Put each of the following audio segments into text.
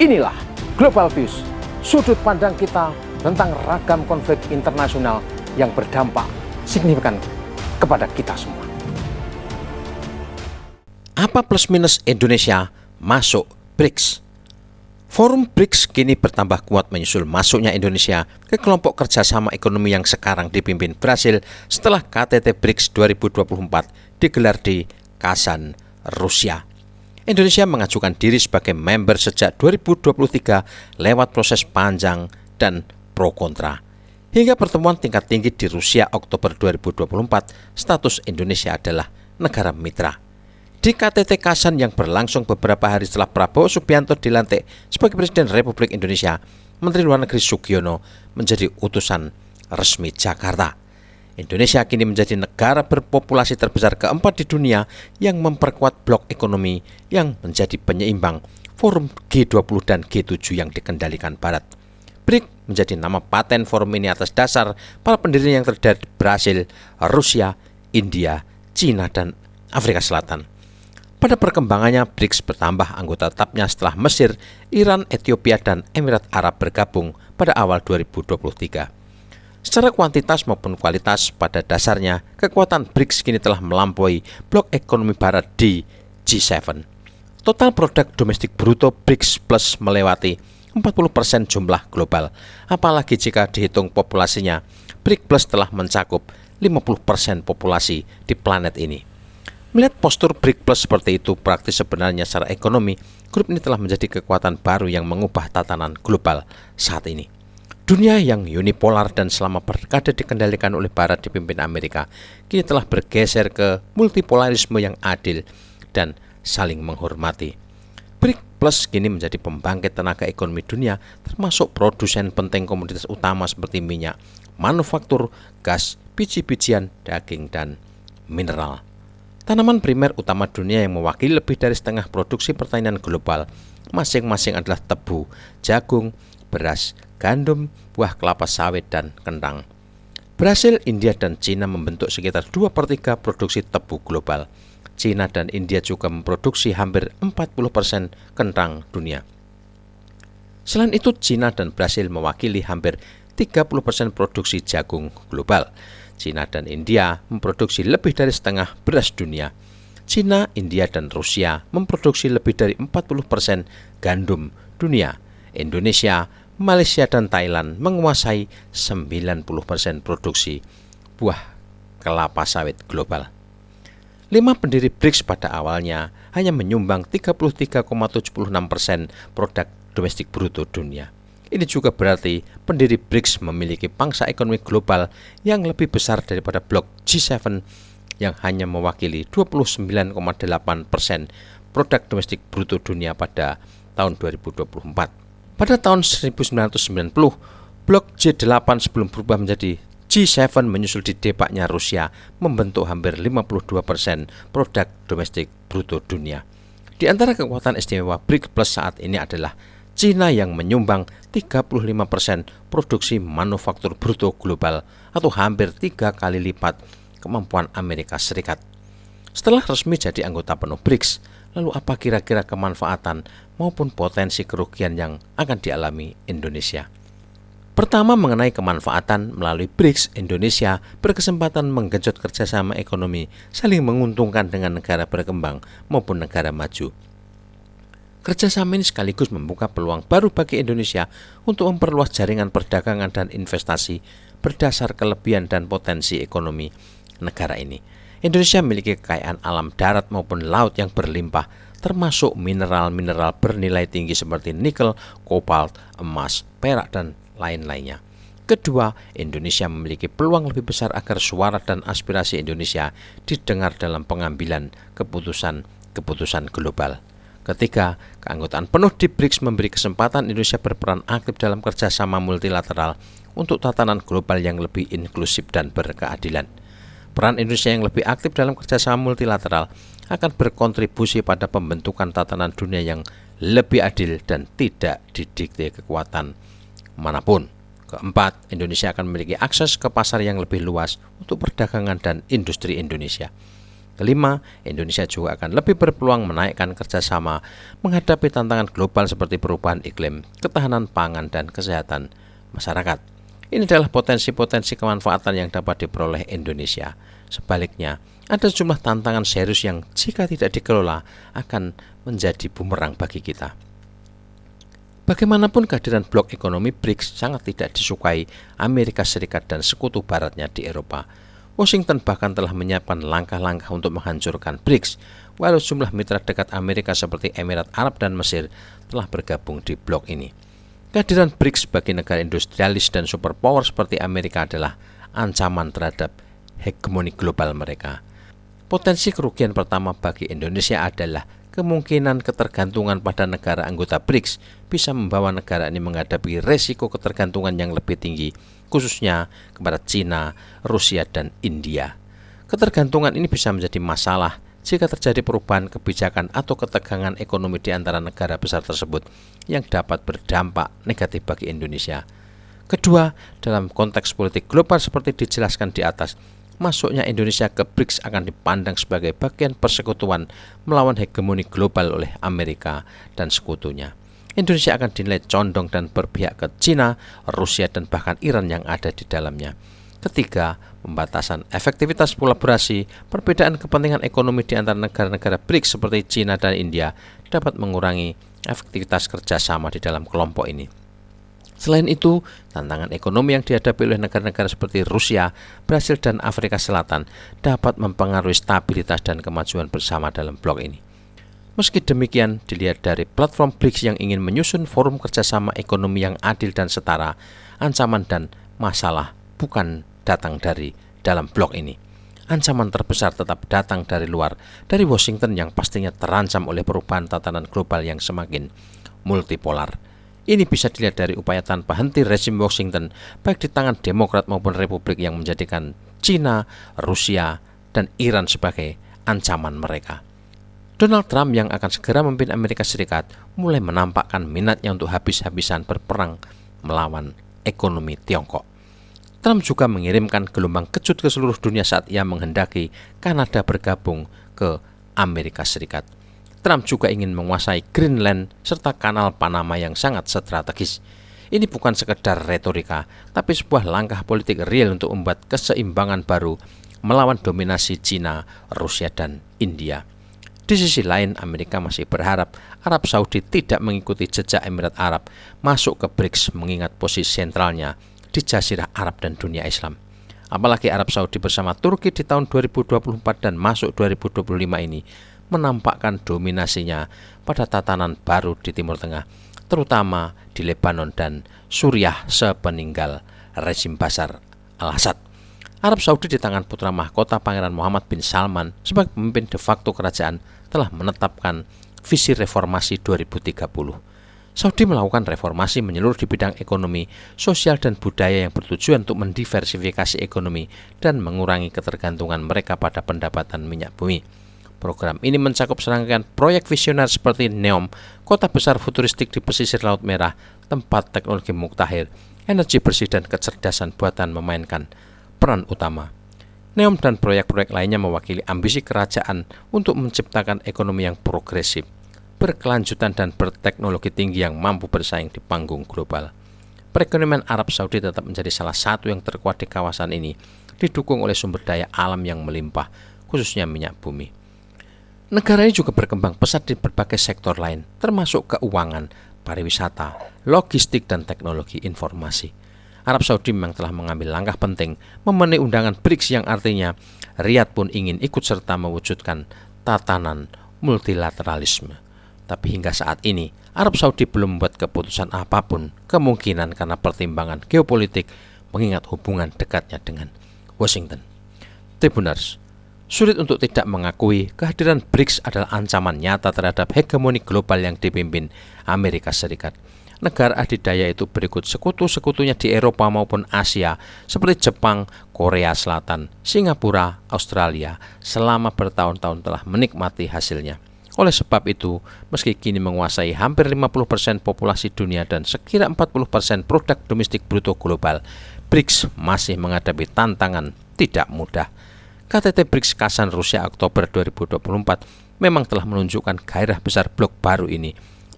Inilah Global Views, sudut pandang kita tentang ragam konflik internasional yang berdampak signifikan kepada kita semua. Apa plus minus Indonesia masuk BRICS? Forum BRICS kini bertambah kuat menyusul masuknya Indonesia ke kelompok kerjasama ekonomi yang sekarang dipimpin Brasil setelah KTT BRICS 2024 digelar di Kazan, Rusia. Indonesia mengajukan diri sebagai member sejak 2023 lewat proses panjang dan pro kontra. Hingga pertemuan tingkat tinggi di Rusia Oktober 2024, status Indonesia adalah negara mitra. Di KTT Kazan yang berlangsung beberapa hari setelah Prabowo Subianto dilantik sebagai Presiden Republik Indonesia, Menteri Luar Negeri Sugiono menjadi utusan resmi Jakarta. Indonesia kini menjadi negara berpopulasi terbesar keempat di dunia yang memperkuat blok ekonomi yang menjadi penyeimbang forum G20 dan G7 yang dikendalikan Barat. BRICS menjadi nama paten forum ini atas dasar para pendiri yang terdiri dari Brasil, Rusia, India, Cina, dan Afrika Selatan. Pada perkembangannya, BRICS bertambah anggota tetapnya setelah Mesir, Iran, Ethiopia, dan Emirat Arab bergabung pada awal 2023. Secara kuantitas maupun kualitas, pada dasarnya kekuatan BRICS kini telah melampaui blok ekonomi barat di G7. Total produk domestik bruto BRICS plus melewati 40% jumlah global. Apalagi jika dihitung populasinya, BRICS plus telah mencakup 50% populasi di planet ini. Melihat postur BRICS plus seperti itu, praktis sebenarnya secara ekonomi, grup ini telah menjadi kekuatan baru yang mengubah tatanan global saat ini. Dunia yang unipolar dan selama berkade dikendalikan oleh Barat dipimpin Amerika, kini telah bergeser ke multipolarisme yang adil dan saling menghormati. BRICS Plus kini menjadi pembangkit tenaga ekonomi dunia, termasuk produsen penting komoditas utama seperti minyak, manufaktur, gas, biji-bijian, daging, dan mineral. Tanaman primer utama dunia yang mewakili lebih dari setengah produksi pertanian global, masing-masing adalah tebu, jagung, beras, gandum, buah kelapa sawit, dan kentang. Brasil, India, dan Cina membentuk sekitar 2/3 produksi tebu global. Cina dan India juga memproduksi hampir 40% kentang dunia. Selain itu, Cina dan Brasil mewakili hampir 30% produksi jagung global. Cina dan India memproduksi lebih dari setengah beras dunia. Cina, India, dan Rusia memproduksi lebih dari 40% gandum dunia. Indonesia, Malaysia, dan Thailand menguasai 90% produksi buah kelapa sawit global. 5 pendiri BRICS pada awalnya hanya menyumbang 33,76% produk domestik bruto dunia. Ini juga berarti pendiri BRICS memiliki pangsa ekonomi global yang lebih besar daripada blok G7 yang hanya mewakili 29,8% produk domestik bruto dunia pada tahun 2024. Pada tahun 1990, blok G8 sebelum berubah menjadi G7 menyusul di debaknya Rusia membentuk hampir 52% produk domestik bruto dunia. Di antara kekuatan istimewa BRICS Plus saat ini adalah Cina yang menyumbang 35% produksi manufaktur bruto global atau hampir 3 kali lipat kemampuan Amerika Serikat. Setelah resmi jadi anggota penuh BRICS, lalu apa kira-kira kemanfaatan maupun potensi kerugian yang akan dialami Indonesia? Pertama, mengenai kemanfaatan melalui BRICS, Indonesia berkesempatan menggenjot kerjasama ekonomi saling menguntungkan dengan negara berkembang maupun negara maju. Kerjasama ini sekaligus membuka peluang baru bagi Indonesia untuk memperluas jaringan perdagangan dan investasi berdasar kelebihan dan potensi ekonomi negara ini. Indonesia memiliki kekayaan alam darat maupun laut yang berlimpah, termasuk mineral-mineral bernilai tinggi seperti nikel, kobalt, emas, perak, dan lain-lainnya. Kedua, Indonesia memiliki peluang lebih besar agar suara dan aspirasi Indonesia didengar dalam pengambilan keputusan global. Ketiga, keanggotaan penuh di BRICS memberi kesempatan Indonesia berperan aktif dalam kerjasama multilateral untuk tatanan global yang lebih inklusif dan berkeadilan. Peran Indonesia yang lebih aktif dalam kerjasama multilateral akan berkontribusi pada pembentukan tatanan dunia yang lebih adil dan tidak didikte kekuatan manapun. Keempat, Indonesia akan memiliki akses ke pasar yang lebih luas untuk perdagangan dan industri Indonesia. Kelima, Indonesia juga akan lebih berpeluang menaikkan kerjasama menghadapi tantangan global seperti perubahan iklim, ketahanan pangan, dan kesehatan masyarakat. Ini adalah potensi-potensi kemanfaatan yang dapat diperoleh Indonesia. Sebaliknya, ada sejumlah tantangan serius yang jika tidak dikelola akan menjadi bumerang bagi kita. Bagaimanapun kehadiran blok ekonomi BRICS sangat tidak disukai Amerika Serikat dan sekutu baratnya di Eropa. Washington bahkan telah menyiapkan langkah-langkah untuk menghancurkan BRICS, walau jumlah mitra dekat Amerika seperti Emirat Arab dan Mesir telah bergabung di blok ini. Kehadiran BRICS bagi negara industrialis dan superpower seperti Amerika adalah ancaman terhadap hegemoni global mereka. Potensi kerugian pertama bagi Indonesia adalah kemungkinan ketergantungan pada negara anggota BRICS bisa membawa negara ini menghadapi resiko ketergantungan yang lebih tinggi, khususnya kepada China, Rusia, dan India. Ketergantungan ini bisa menjadi masalah jika terjadi perubahan kebijakan atau ketegangan ekonomi di antara negara besar tersebut yang dapat berdampak negatif bagi Indonesia. Kedua, dalam konteks politik global seperti dijelaskan di atas, masuknya Indonesia ke BRICS akan dipandang sebagai bagian persekutuan melawan hegemoni global oleh Amerika dan sekutunya. Indonesia akan dinilai condong dan berpihak ke China, Rusia, dan bahkan Iran yang ada di dalamnya. Ketiga, pembatasan efektivitas kolaborasi, perbedaan kepentingan ekonomi di antara negara-negara BRICS seperti China dan India dapat mengurangi efektivitas kerjasama di dalam kelompok ini. Selain itu, tantangan ekonomi yang dihadapi oleh negara-negara seperti Rusia, Brasil, dan Afrika Selatan dapat mempengaruhi stabilitas dan kemajuan bersama dalam blok ini. Meski demikian, dilihat dari platform BRICS yang ingin menyusun forum kerjasama ekonomi yang adil dan setara, ancaman dan masalah bukan datang dari dalam blok ini. Ancaman terbesar tetap datang dari luar, dari Washington yang pastinya terancam oleh perubahan tatanan global yang semakin multipolar. Ini bisa dilihat dari upaya tanpa henti rezim Washington, baik di tangan Demokrat maupun Republik yang menjadikan China, Rusia, dan Iran sebagai ancaman mereka. Donald Trump yang akan segera memimpin Amerika Serikat mulai menampakkan minatnya untuk habis-habisan berperang melawan ekonomi Tiongkok. Trump juga mengirimkan gelombang kejut ke seluruh dunia saat ia menghendaki Kanada bergabung ke Amerika Serikat. Trump juga ingin menguasai Greenland serta kanal Panama yang sangat strategis. Ini bukan sekedar retorika, tapi sebuah langkah politik real untuk membuat keseimbangan baru melawan dominasi China, Rusia, dan India. Di sisi lain, Amerika masih berharap Arab Saudi tidak mengikuti jejak Emirat Arab masuk ke BRICS mengingat posisi sentralnya di Jazirah Arab dan dunia Islam. Apalagi Arab Saudi bersama Turki di tahun 2024 dan masuk 2025 ini menampakkan dominasinya pada tatanan baru di Timur Tengah, terutama di Lebanon dan Suriah sepeninggal rezim Bashar al-Assad. Arab Saudi di tangan putra mahkota Pangeran Muhammad bin Salman sebagai pemimpin de facto kerajaan telah menetapkan visi reformasi 2030. Saudi melakukan reformasi menyeluruh di bidang ekonomi, sosial, dan budaya yang bertujuan untuk mendiversifikasi ekonomi dan mengurangi ketergantungan mereka pada pendapatan minyak bumi. Program ini mencakup serangkaian proyek visioner seperti NEOM, kota besar futuristik di pesisir Laut Merah, tempat teknologi muktahir, energi bersih, dan kecerdasan buatan memainkan peran utama. NEOM dan proyek-proyek lainnya mewakili ambisi kerajaan untuk menciptakan ekonomi yang progresif, berkelanjutan, dan berteknologi tinggi yang mampu bersaing di panggung global. Perekonomian Arab Saudi tetap menjadi salah satu yang terkuat di kawasan ini, didukung oleh sumber daya alam yang melimpah, khususnya minyak bumi. Negara ini juga berkembang pesat di berbagai sektor lain, termasuk keuangan, pariwisata, logistik, dan teknologi informasi. Arab Saudi memang telah mengambil langkah penting memenuhi undangan BRICS yang artinya Riyadh pun ingin ikut serta mewujudkan tatanan multilateralisme. Tapi hingga saat ini, Arab Saudi belum membuat keputusan apapun, kemungkinan karena pertimbangan geopolitik mengingat hubungan dekatnya dengan Washington. Tribuners, sulit untuk tidak mengakui kehadiran BRICS adalah ancaman nyata terhadap hegemoni global yang dipimpin Amerika Serikat. Negara adidaya itu berikut sekutu-sekutunya di Eropa maupun Asia seperti Jepang, Korea Selatan, Singapura, Australia selama bertahun-tahun telah menikmati hasilnya. Oleh sebab itu, meski kini menguasai hampir 50% populasi dunia dan sekira 40% produk domestik bruto global, BRICS masih menghadapi tantangan tidak mudah. KTT BRICS Kasan Rusia Oktober 2024 memang telah menunjukkan gairah besar blok baru ini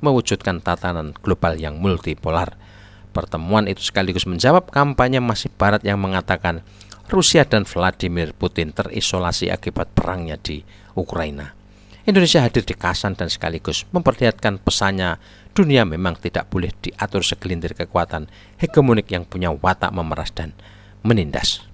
mewujudkan tatanan global yang multipolar. Pertemuan itu sekaligus menjawab kampanye masif Barat yang mengatakan Rusia dan Vladimir Putin terisolasi akibat perangnya di Ukraina. Indonesia hadir di Kasan dan sekaligus memperlihatkan pesannya dunia memang tidak boleh diatur segelintir kekuatan hegemonik yang punya watak memeras dan menindas.